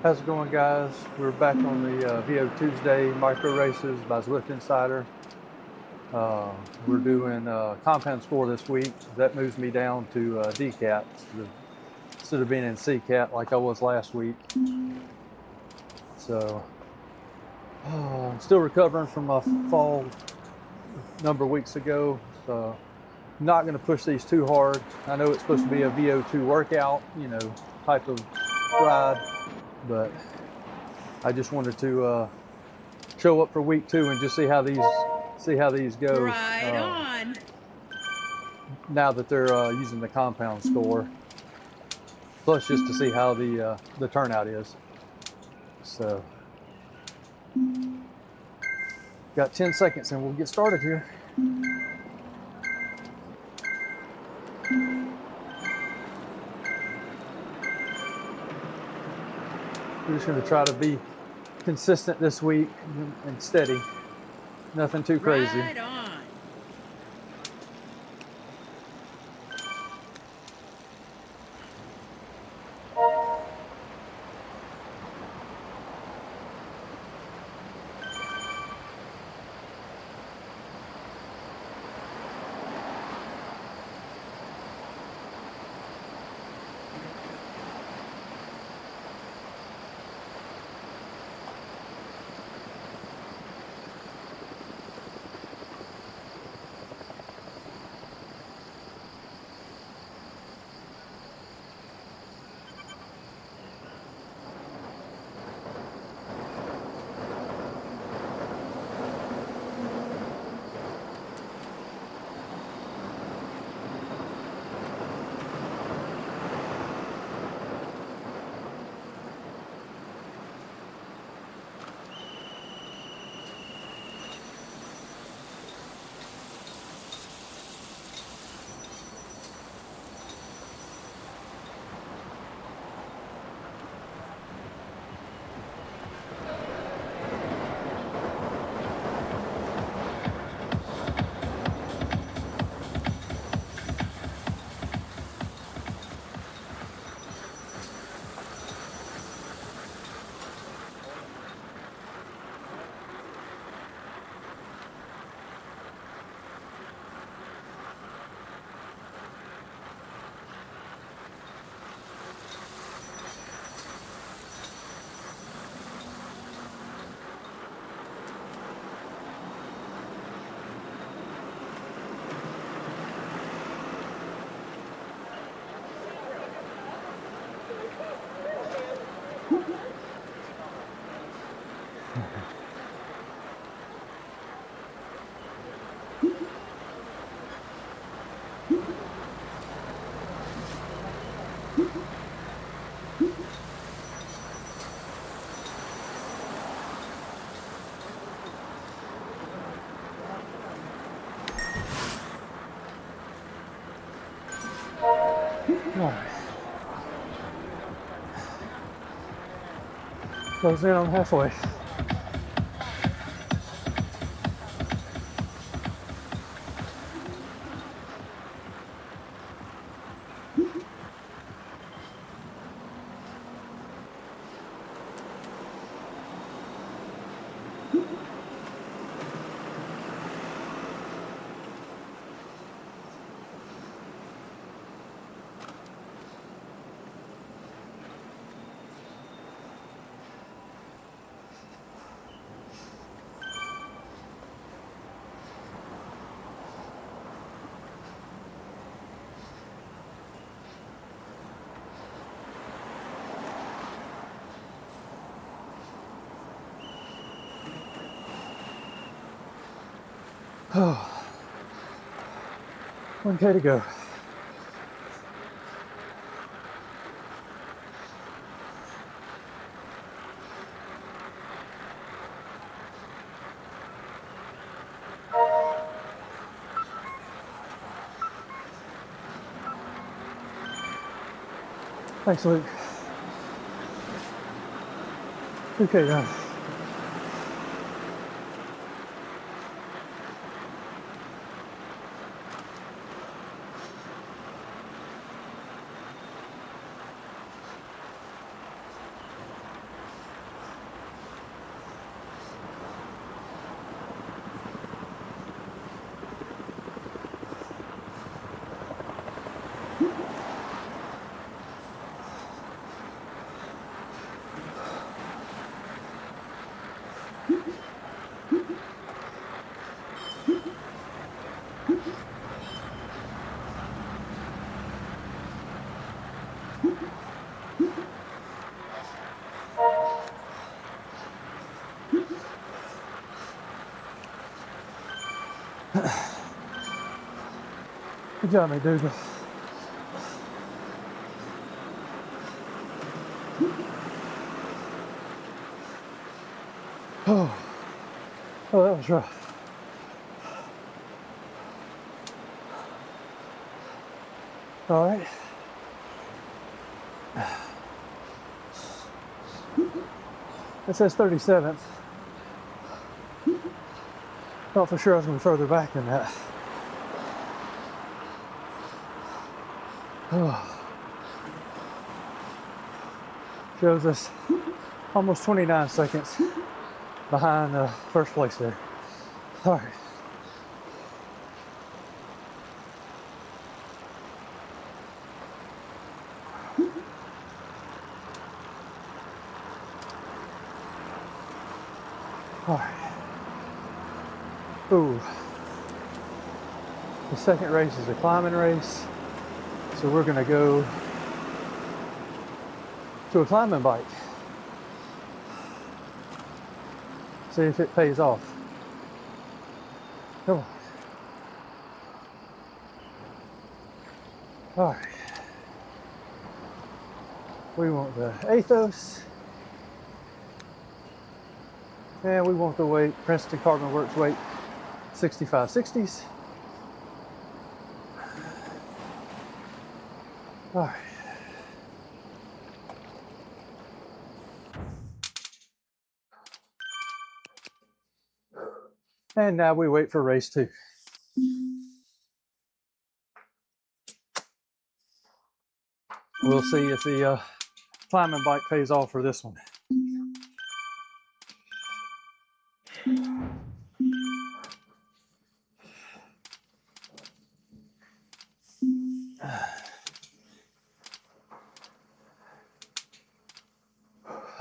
How's it going, guys? We're back on the VO2sday micro races by Zwift Insider. We're doing compound score this week. That moves me down to DCAT instead of being in CCAT like I was last week. So I'm still recovering from my fall a number of weeks ago. So I'm not going to push these too hard. I know it's supposed to be a VO2 workout, type of ride, but I just wanted to show up for week 2 and just see how these go. Right on. Now that they're using the compound score, plus just to see how the turnout is. So, got 10 seconds and we'll get started here. We're just going to try to be consistent this week and steady. Nothing too crazy. Right on. All right. Close in on halfway. Oh, 1K to go. Thanks, Luke. Okay, done. You got me, dude. Oh, oh, that was rough. All right. It says 37th. Thought for sure I was going to be further back than that. Oh. Shows us almost 29 seconds behind first place there. All right. All right. Ooh. The second race is a climbing race. So we're gonna go to a climbing bike. See if it pays off. Come on. All right. We want the Athos. And we want the weight, Princeton Carbon Works weight, 6560s. All right. And now we wait for race 2. We'll see if the climbing bike pays off for this one.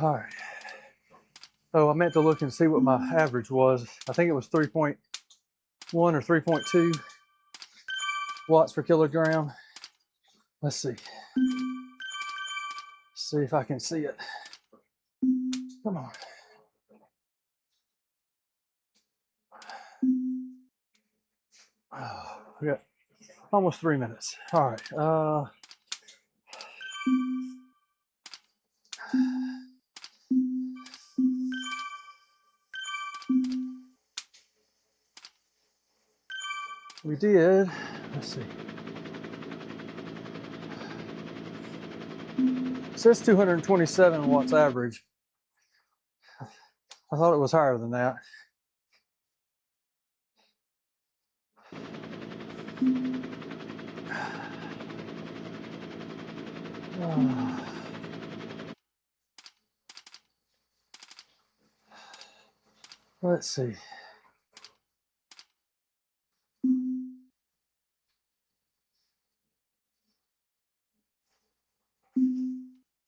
All right. Oh, I meant to look and see what my average was. I think it was 3.1 or 3.2 watts per kilogram. Let's see. See if I can see it. Come on. Oh, we got almost 3 minutes. All right. We did. Let's see. It says 227 watts average. I thought it was higher than that. Let's see.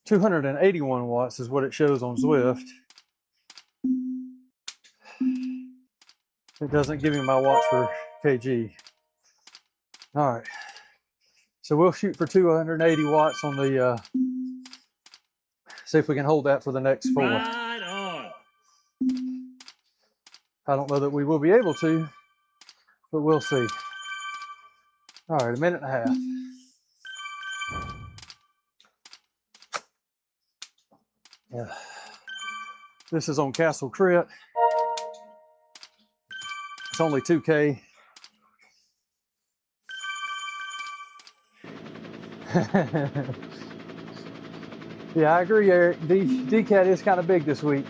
$281 watts is what it shows on Zwift. It doesn't give me my watts per kg. All right. So we'll shoot for 280 watts on the, see if we can hold that for the next 4. Right on. I don't know that we will be able to, but we'll see. All right, 1.5 minutes. Yeah. This is on Castle Crit. It's only 2K. Yeah, I agree, Eric. DCAT is kind of big this week.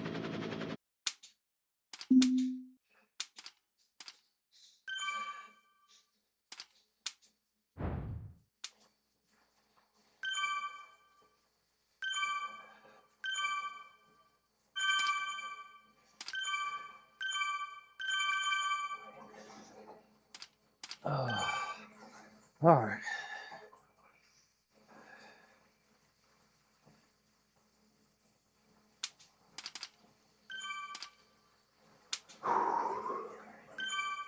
All right.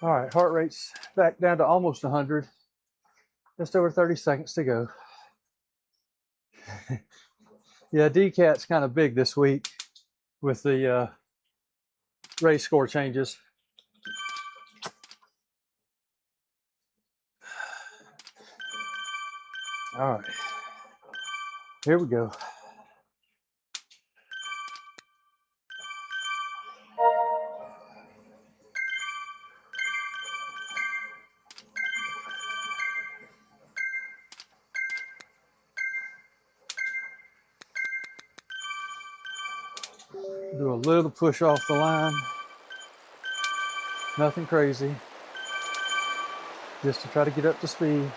All right, heart rate's back down to almost 100. Just over 30 seconds to go. Yeah, DCAT's kind of big this week with the race score changes. All right, here we go. Do a little push off the line. Nothing crazy. Just to try to get up to speed.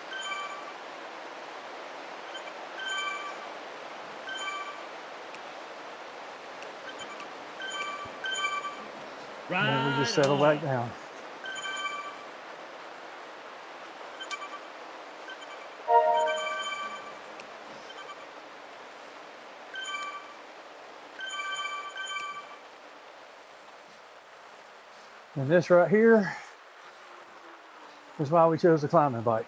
And then we just settle back down. And this right here is why we chose the climbing bike.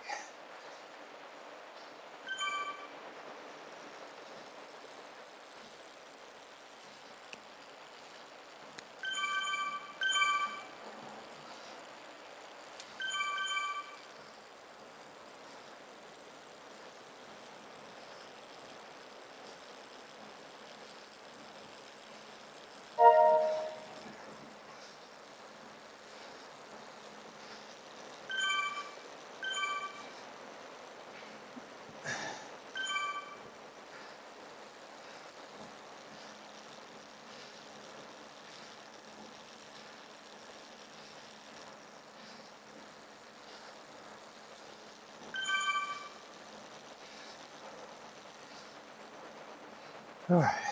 All right.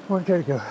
One K to go.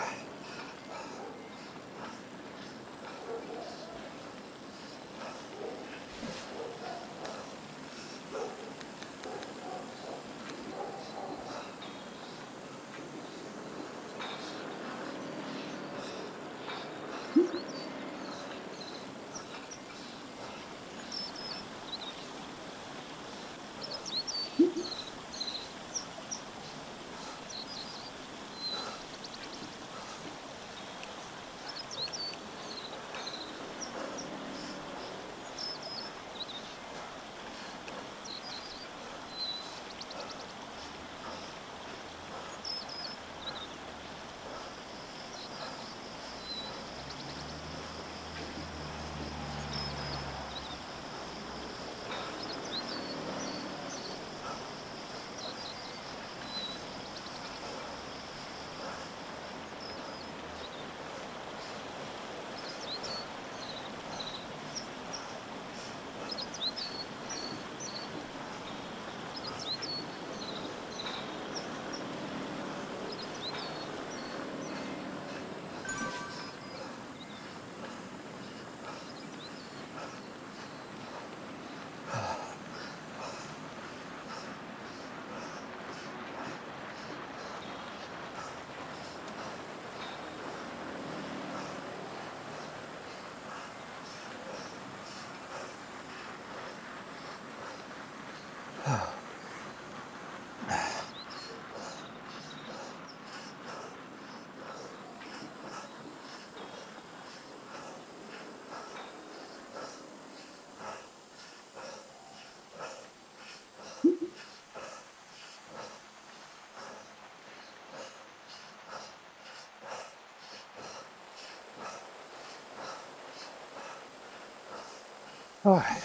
All right,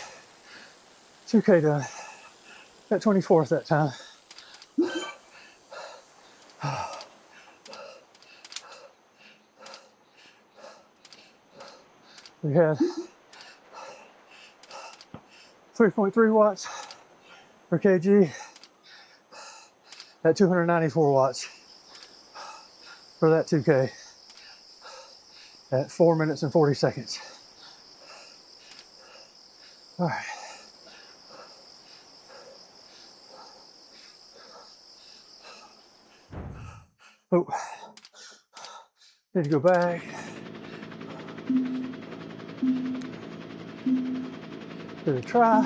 2K done. Got 24th that time. We had 3.3 watts per kg at 294 watts for that 2K at 4 minutes and 40 seconds. All right. Oh, need to go back. Do the try.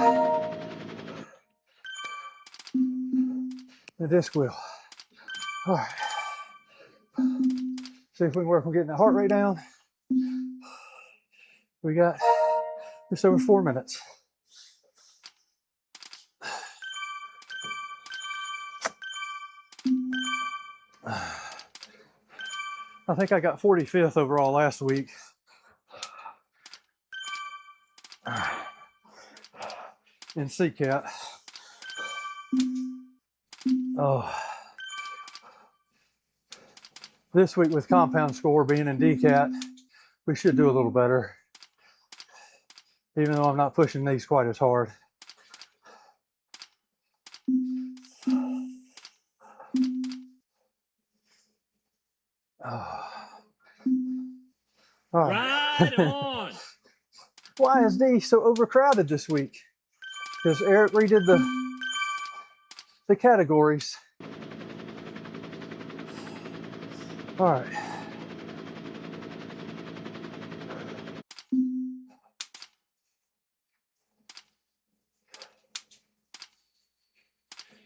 The disc wheel. All right. See if we can work on getting that heart rate down. We got just over 4 minutes. I think I got 45th overall last week. In CCAT. Oh. This week with compound score being in DCAT, we should do a little better. Even though I'm not pushing these quite as hard. Oh. All right. Right on. Why is D so overcrowded this week? Because Eric redid the categories. All right.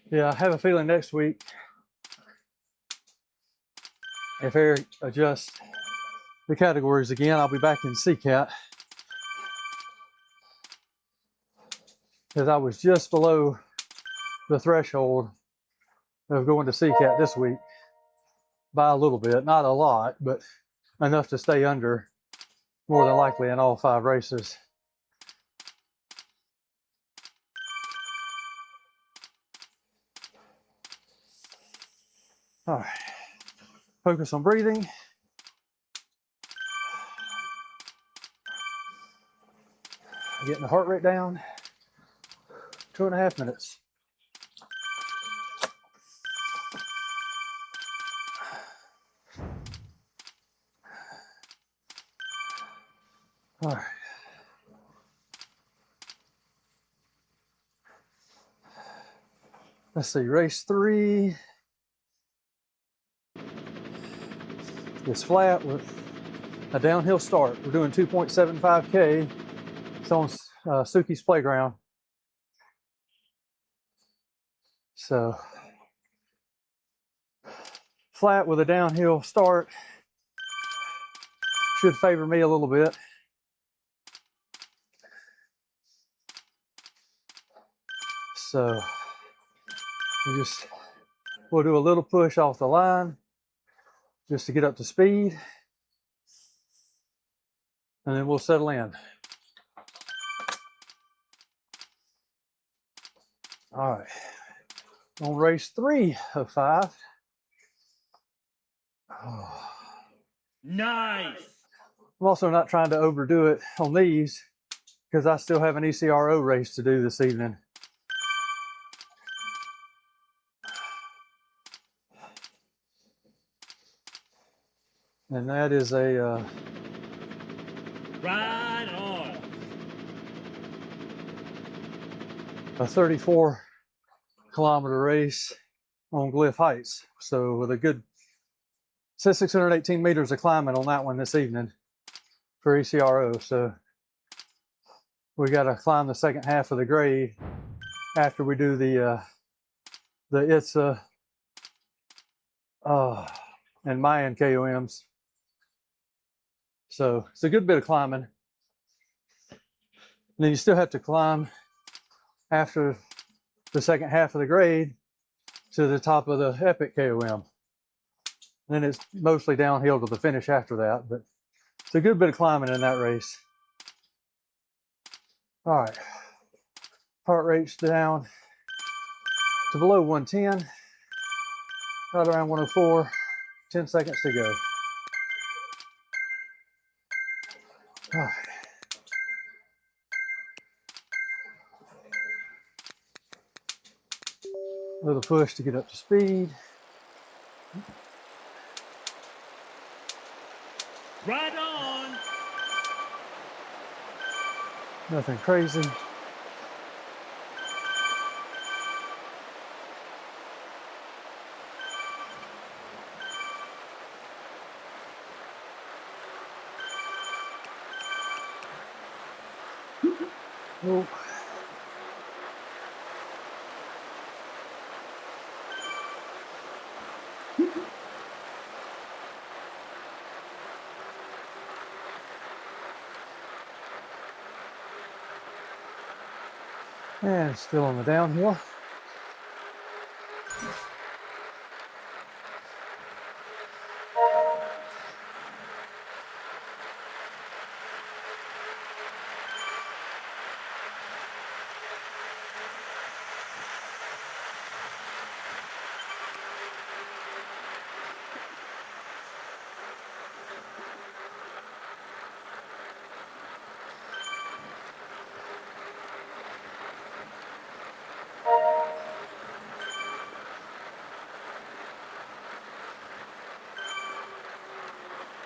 Yeah, I have a feeling next week, if Eric adjusts the categories again, I'll be back in CCAT. Because I was just below the threshold of going to CCAT this week by a little bit, not a lot, but enough to stay under more than likely in all 5 races. All right, focus on breathing. Getting the heart rate down. 2.5 minutes. All right. Let's see, race 3 is flat with a downhill start. We're doing 2.75K. It's on Suki's playground. So, flat with a downhill start should favor me a little bit. So, we'll do a little push off the line just to get up to speed. And then we'll settle in. All right, on race 3 of 5. Oh. Nice. I'm also not trying to overdo it on these because I still have an ECRO race to do this evening. And that is a Right on. a 34-kilometer race on Glyph Heights. So with a good, says 618 meters of climbing on that one this evening for ECRO. So we got to climb the second half of the grade after we do the ITSA and Mayan KOMs. So it's a good bit of climbing. And then you still have to climb after the second half of the grade to the top of the Epic KOM. And then it's mostly downhill to the finish after that, but it's a good bit of climbing in that race. All right, heart rate's down to below 110, right around 104, 10 seconds to go. All right. Little push to get up to speed. Right on. Nothing crazy. Oh. And still on the downhill.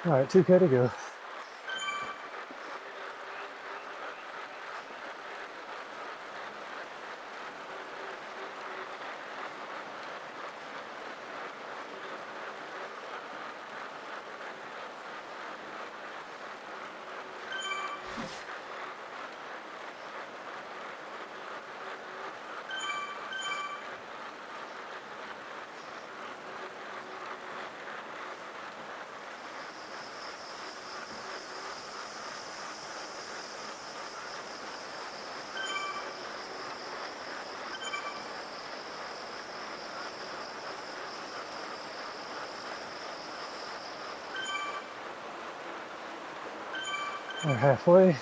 All right, 2K to go. We're halfway.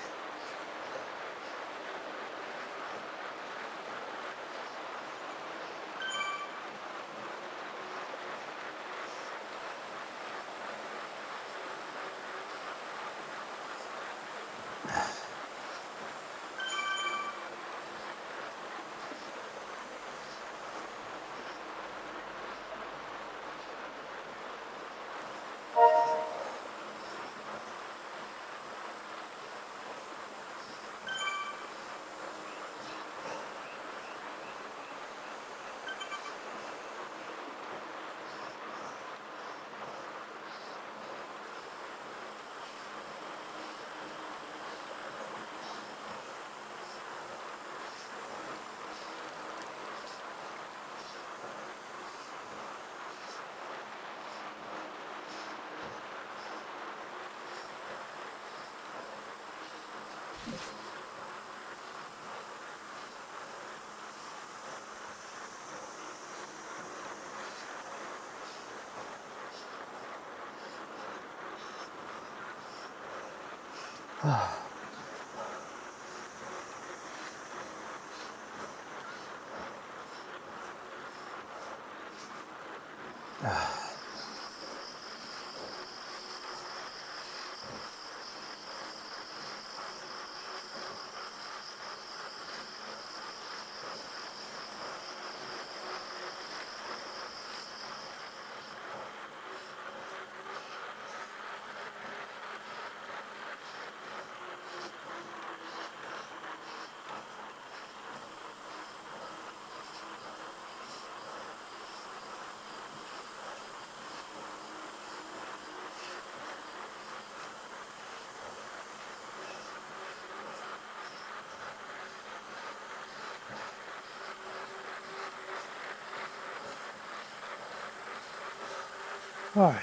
All right.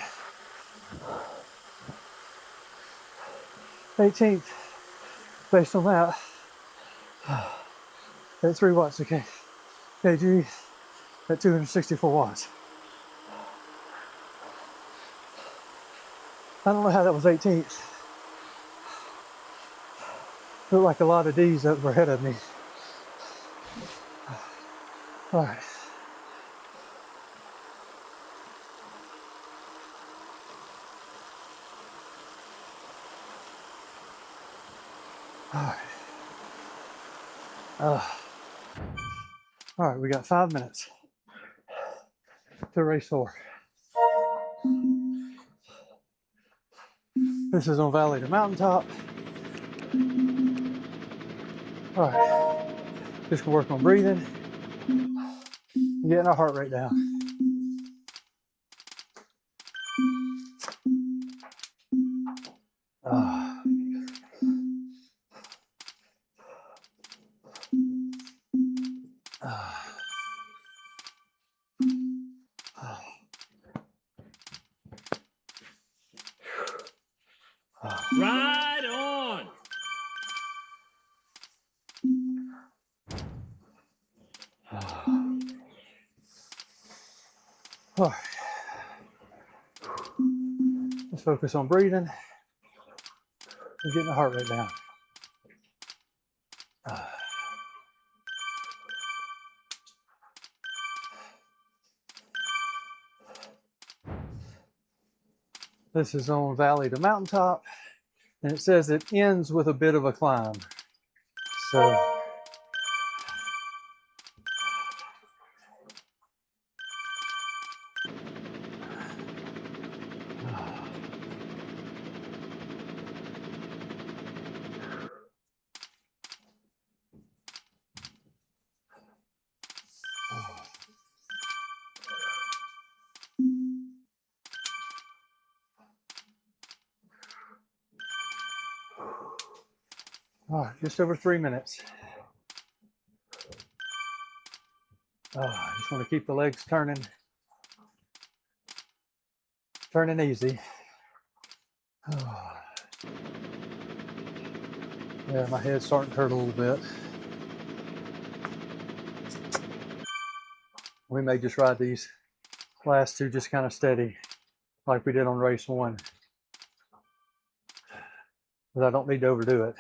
18th, based on that, at 3 watts, okay. kg at 264 watts. I don't know how that was 18th. Look like a lot of D's up ahead of me. All right. All right. All right, we got 5 minutes to race 4. This is on Valley to Mountaintop. All right, just gonna work on breathing and getting our heart rate down. Uh, uh, Ride on. all right. Let's focus on breathing and getting the heart rate down. This is on Valley to Mountaintop, and it says it ends with a bit of a climb. So, all right, just over 3 minutes. I just want to keep the legs turning easy. Yeah, my head's starting to hurt a little bit. We may just ride these last 2 just kind of steady, like we did on race 1, because I don't need to overdo it.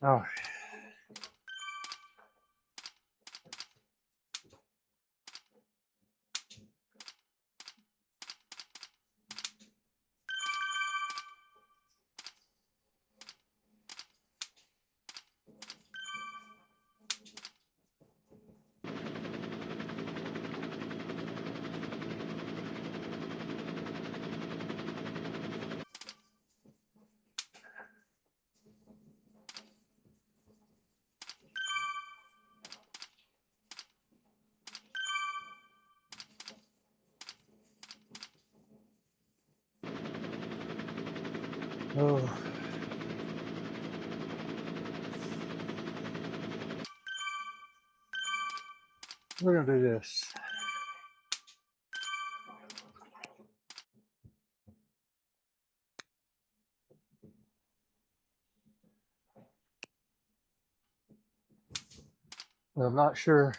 All right. Oh. We're gonna do this. I'm not sure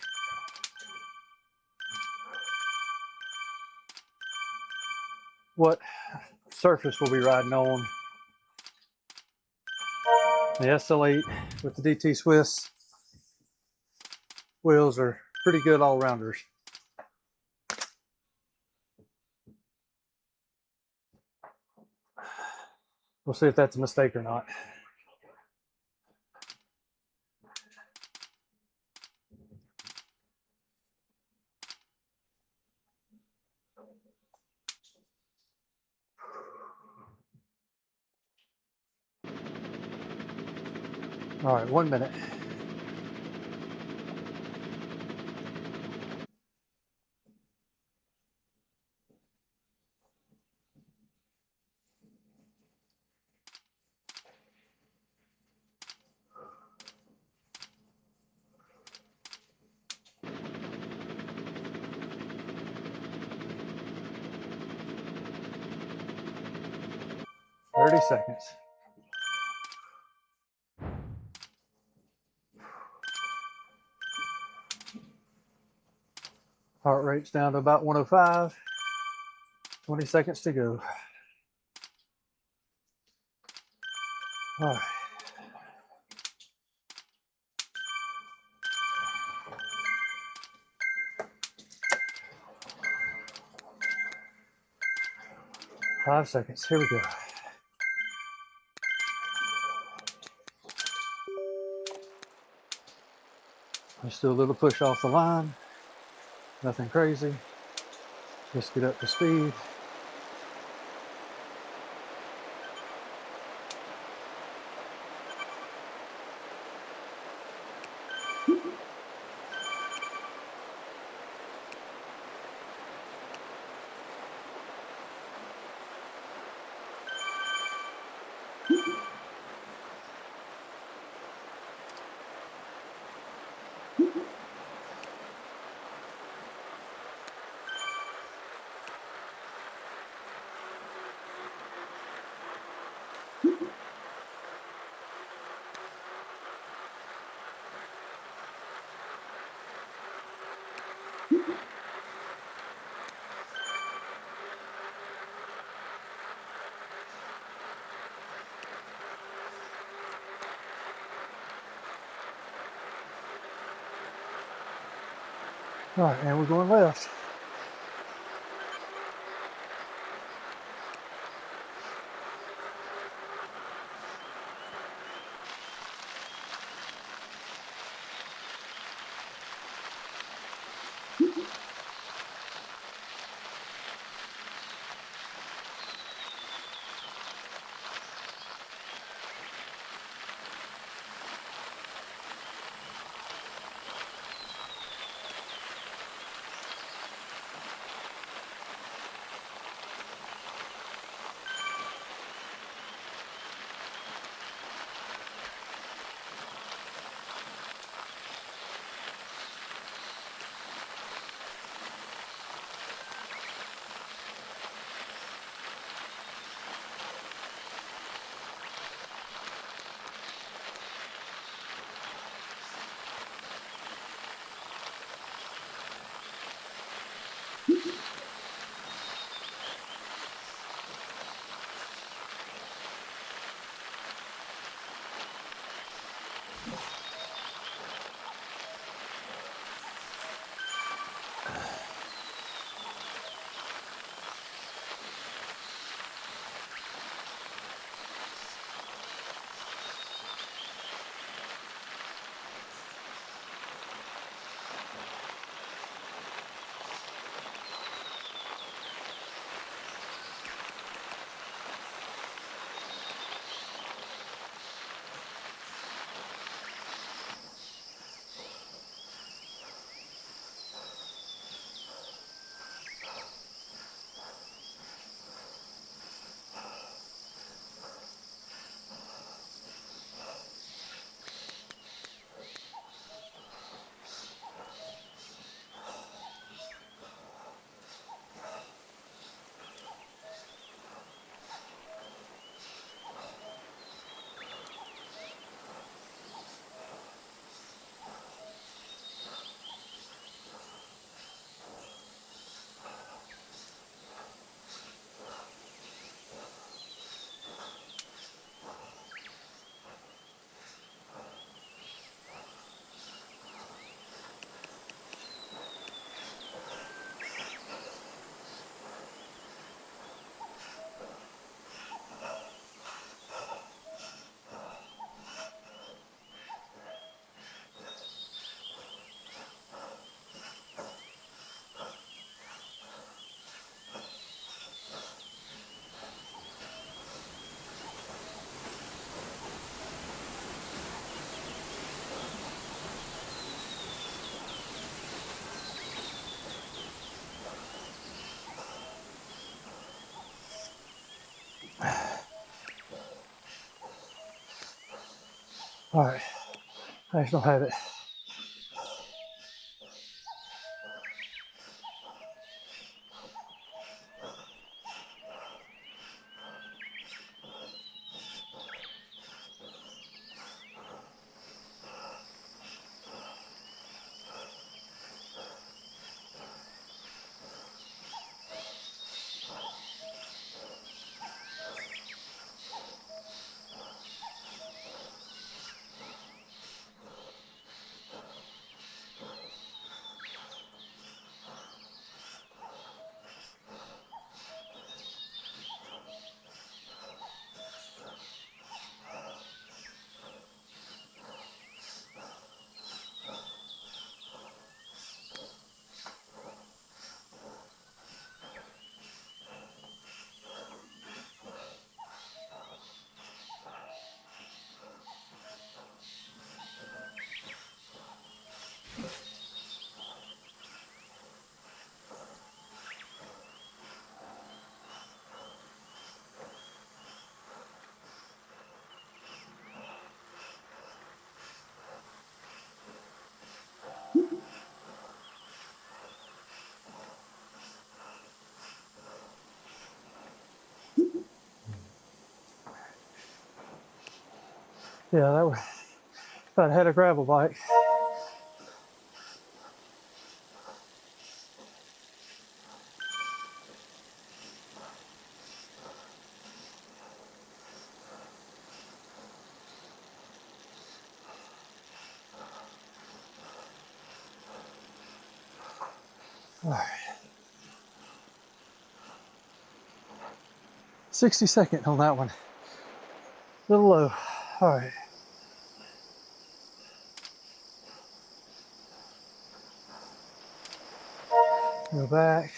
what surface we'll be riding on. The SL8 with the DT Swiss wheels are pretty good all-rounders. We'll see if that's a mistake or not. All right, 1 minute. Thirty seconds. Heart rate's down to about 105. 20 seconds to go. All right. Five seconds. Here we go. Just do a little push off the line. Nothing crazy. Just get up to speed. All right, and we're going left. All right, I just don't have it. Yeah, that was, if I'd had a gravel bike. All right. 62nd on that one. A little low. All right. Go back.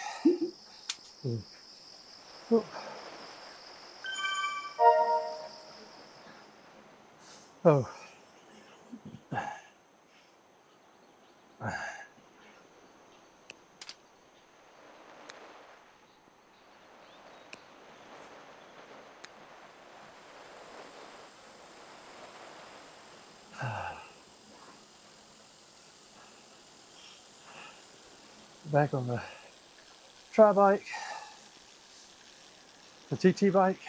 Oh. Oh. Back on the tri bike, the TT bike.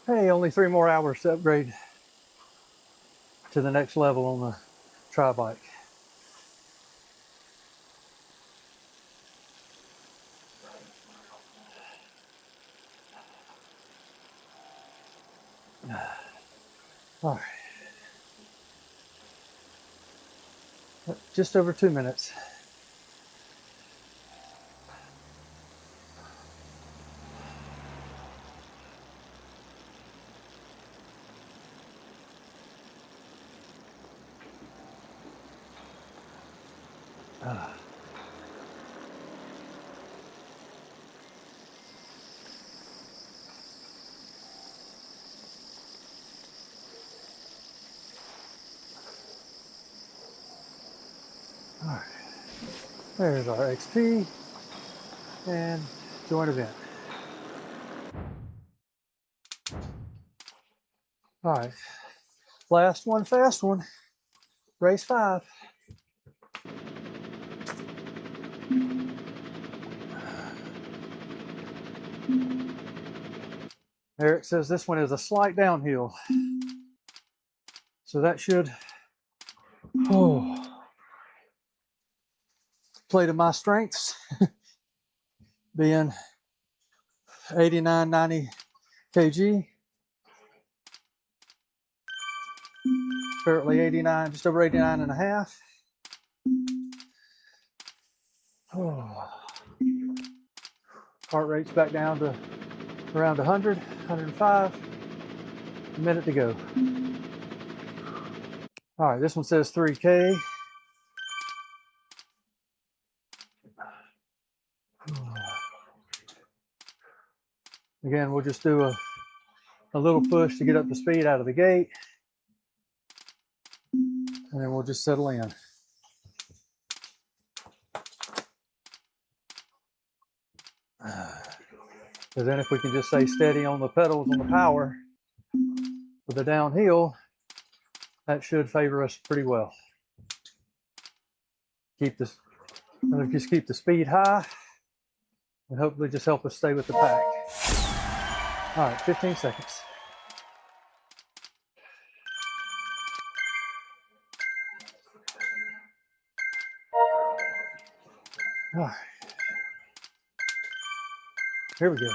Hey, only 3 more hours to upgrade to the next level on the tri bike. All right. Just over 2 minutes. All right. There's our XP and join event. All right. Last one, fast one. Race 5. Eric says this one is a slight downhill. So that should play to my strengths, being 89, 90 kg. Currently 89, just over 89 and a half. Heart rate's back down to around 100, 105. A minute to go. All right, this one says 3K. Again, we'll just do a little push to get up to speed out of the gate. And then we'll just settle in. Because then if we can just stay steady on the pedals, on the power, with the downhill, that should favor us pretty well. Just keep the speed high, and hopefully just help us stay with the pack. All right, 15 seconds. All right. Here we go.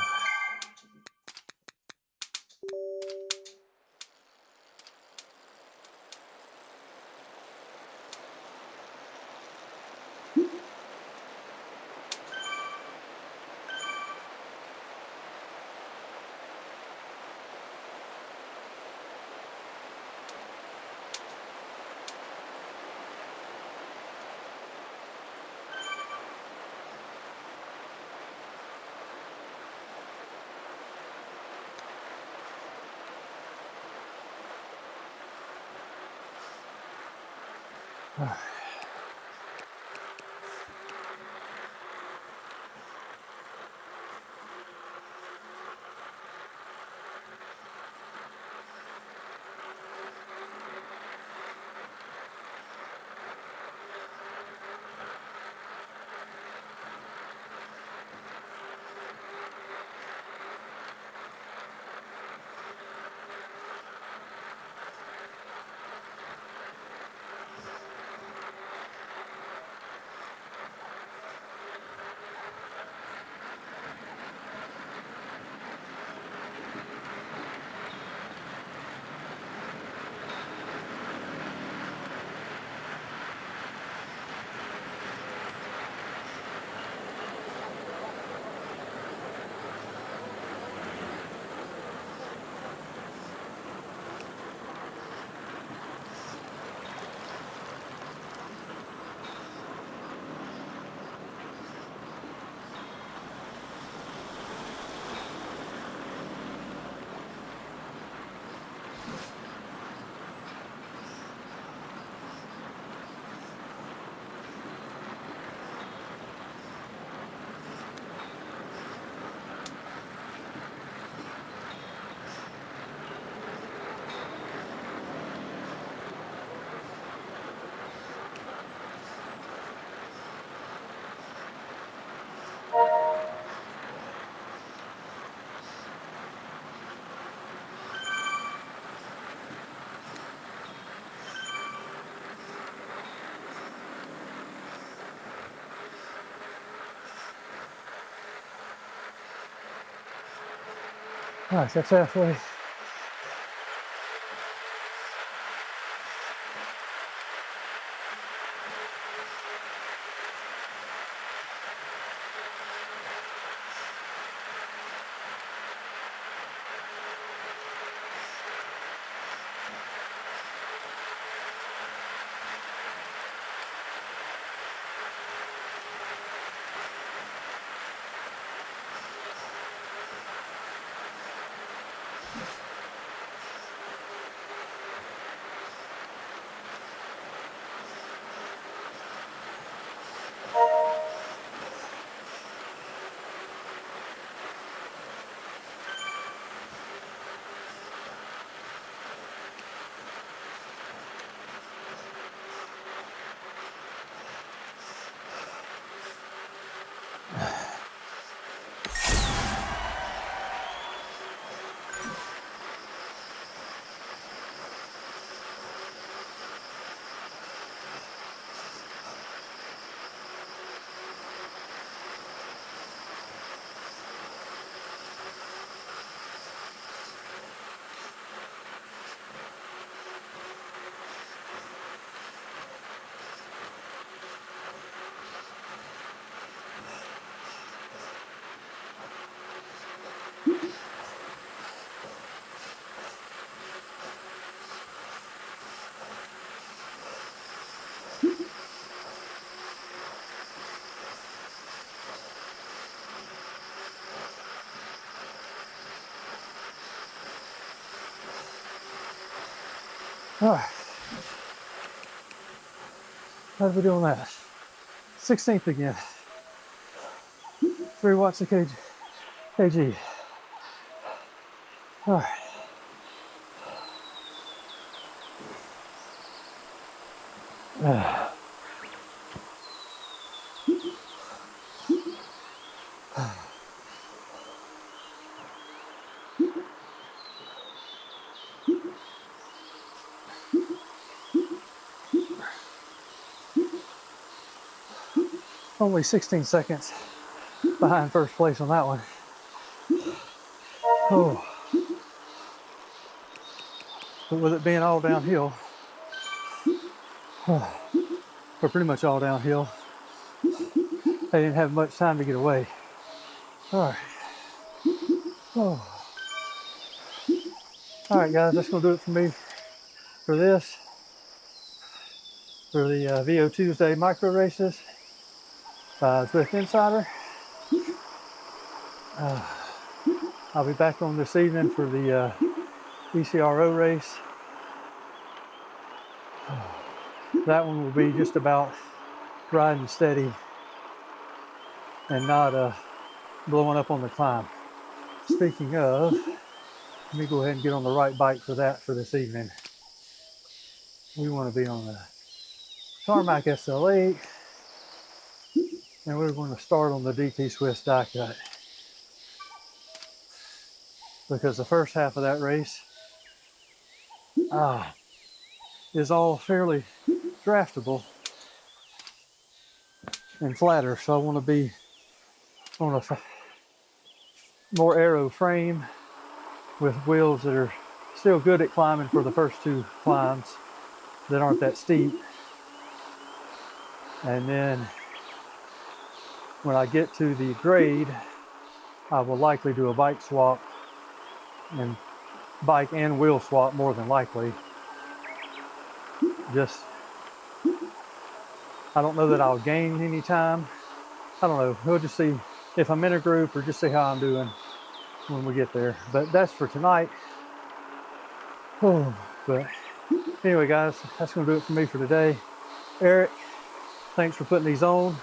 All right, that's halfway. All right. How'd we do on that? 16th again. 3 watts a kg. All right. Only 16 seconds behind first place on that one. Oh. But with it being all downhill, or pretty much all downhill, I didn't have much time to get away. All right. Oh. All right, guys, that's gonna do it for me for this, for the VO2sday micro races by Zwift Insider. I'll be back on this evening for the ECRO race. That one will be just about riding steady and not blowing up on the climb. Speaking of, let me go ahead and get on the right bike for that for this evening. We want to be on the Tarmac SL8, and we're going to start on the DT Swiss die cut, because the first half of that race is all fairly draftable and flatter, so I want to be on a more aero frame with wheels that are still good at climbing for the first 2 climbs that aren't that steep. And then when I get to the grade, I will likely do a bike swap, and bike and wheel swap more than likely. Just, I don't know that I'll gain any time. I don't know, we'll just see if I'm in a group, or just see how I'm doing when we get there. But that's for tonight. Oh, but anyway, guys, that's gonna do it for me for today. Eric, thanks for putting these on.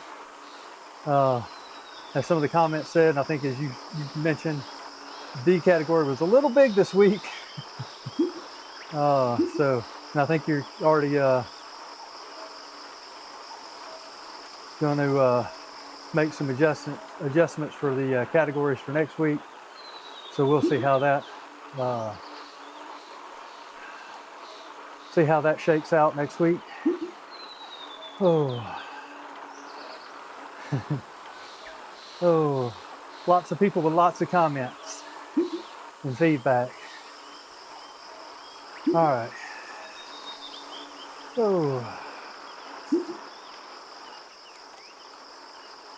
As some of the comments said, and I think as you mentioned, D category was a little big this week. So, and I think you're already going to make some adjustments for the categories for next week. So we'll see how that shakes out next week. Oh. Oh, lots of people with lots of comments. and feedback. All right. Oh.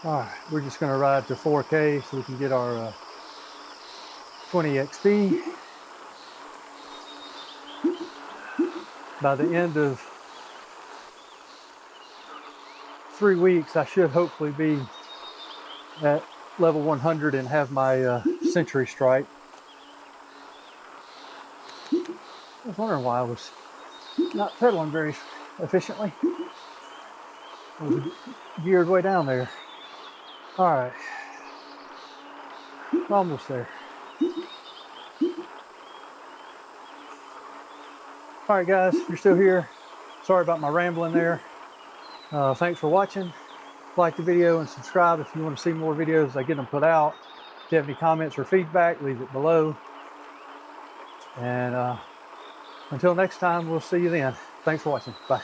All right, we're just going to ride to 4K so we can get our 20 XP. By the end of 3 weeks, I should hopefully be at level 100 and have my century stripe. I was wondering why I was not pedaling very efficiently. I was geared way down there. All right, almost there. All right, guys, if you're still here, sorry about my rambling there. Thanks for watching. Like the video and subscribe if you want to see more videos as I get them put out. If you have any comments or feedback, leave it below. And until next time, we'll see you then. Thanks for watching. Bye.